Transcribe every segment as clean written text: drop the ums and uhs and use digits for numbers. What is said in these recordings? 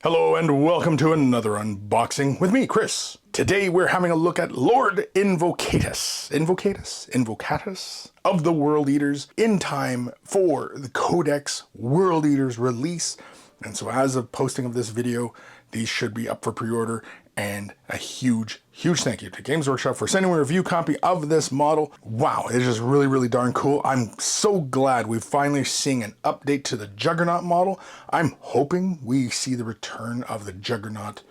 Hello and welcome to another unboxing with me, Chris. Today we're having a look at Lord Invocatus of the World Eaters in time for the Codex World Eaters release. And so as of posting of this video, these should be up for pre-order, and a huge thank you to Games Workshop for sending me a review copy of this model. Wow, it's just really darn cool. I'm so glad we're finally seeing an update to the Juggernaut model. I'm hoping we see the return of the Juggernaut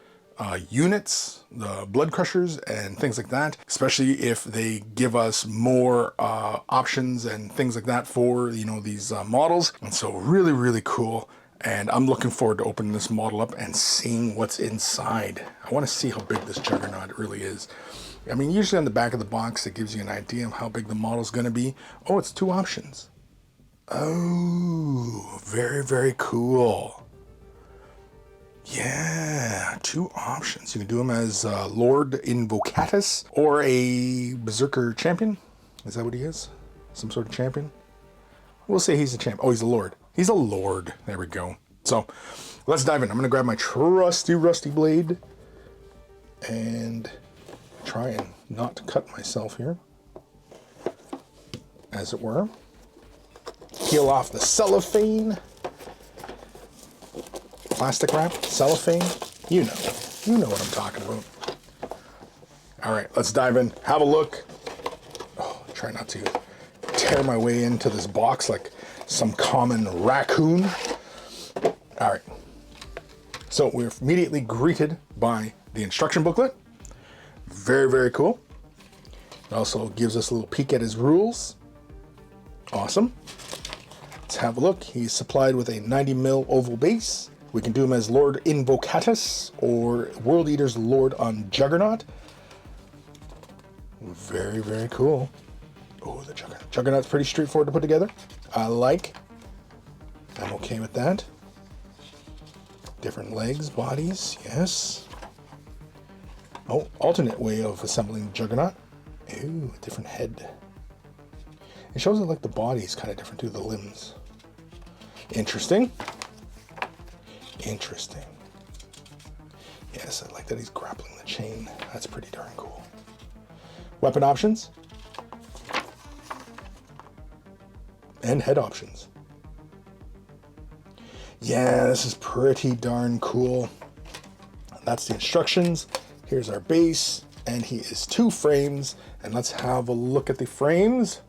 units, the blood crushers and things like that, especially if they give us more options and things like that for, you know, these models. And so really cool. And I'm looking forward to opening this model up and seeing what's inside. I want to see how big this Juggernaut really is. I mean, usually on the back of the box, it gives you an idea of how big the model is going to be. Oh, it's 2 options. Oh, very cool. Yeah, 2 options. You can do him as Lord Invocatus or a Berserker champion. Is that what he is? Some sort of champion? We'll say he's a champ. Oh, he's a Lord. He's a Lord. There we go. So let's dive in. I'm going to grab my trusty rusty blade and try and not cut myself here, as it were. Peel off the cellophane. Plastic wrap, cellophane. You know what I'm talking about. All right, let's dive in. Have a look. Oh, try not to tear my way into this box like some common raccoon. All right, so we're immediately greeted by the instruction booklet. Very cool. It also gives us a little peek at his rules. Awesome. Let's have a look. He's supplied with a 90mm oval base. We can do him as Lord Invocatus or World Eaters Lord on Juggernaut. Very cool. Oh, the Juggernaut. Juggernaut's pretty straightforward to put together. I'm okay with that. Different legs, bodies, yes. Oh, alternate way of assembling the Juggernaut. Ooh, different head. It shows that like the body is kind of different too, the limbs. Interesting. Yes, I like that he's grappling the chain. That's pretty darn cool. Weapon options. And head options. Yeah, this is pretty darn cool. That's the instructions. Here's our base, and he is 2 frames. And let's have a look at the frames.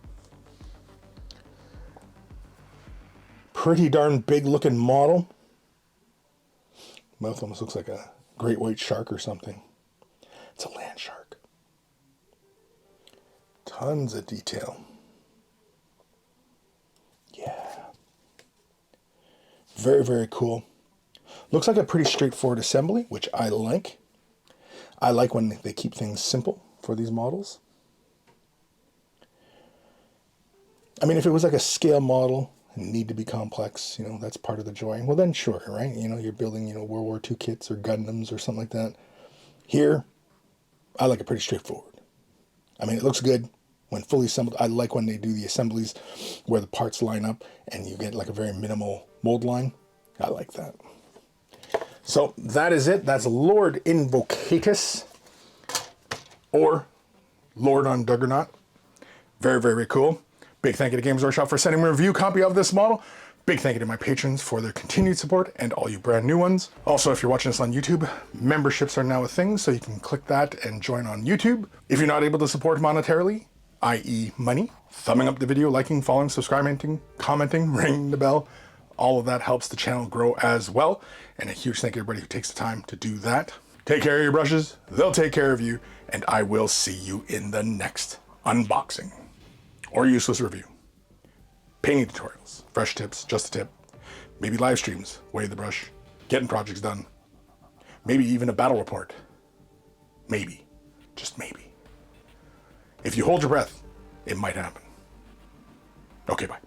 Pretty darn big looking model. Mouth almost looks like a great white shark or something. It's a land shark. Tons of detail. Yeah. Very cool. Looks like a pretty straightforward assembly, which I like. I like when they keep things simple for these models. I mean, if it was like a scale model and need to be complex, you know, that's part of the joy. Well, then sure, right? You know, you're building, you know, World War II kits or Gundams or something like that. Here, I like it pretty straightforward. I mean, it looks good when fully assembled. I like when they do the assemblies where the parts line up and you get like a very minimal mold line. I like that. So that is it. That's Lord Invocatus or Lord on Juggernaut. Very cool. Big thank you to Games Workshop for sending me a review copy of this model. Big thank you to my patrons for their continued support and all you brand new ones. Also, if you're watching this on YouTube, memberships are now a thing, so you can click that and join on YouTube. If you're not able to support monetarily, i.e. money, thumbing up the video, liking, following, subscribing, commenting, ringing the bell, all of that helps the channel grow as well. And a huge thank you to everybody who takes the time to do that. Take care of your brushes, they'll take care of you, and I will see you in the next unboxing or useless review. Painting tutorials, fresh tips, just a tip, maybe live streams, wave the brush, getting projects done, maybe even a battle report. Maybe, just maybe. If you hold your breath, it might happen. Okay, bye.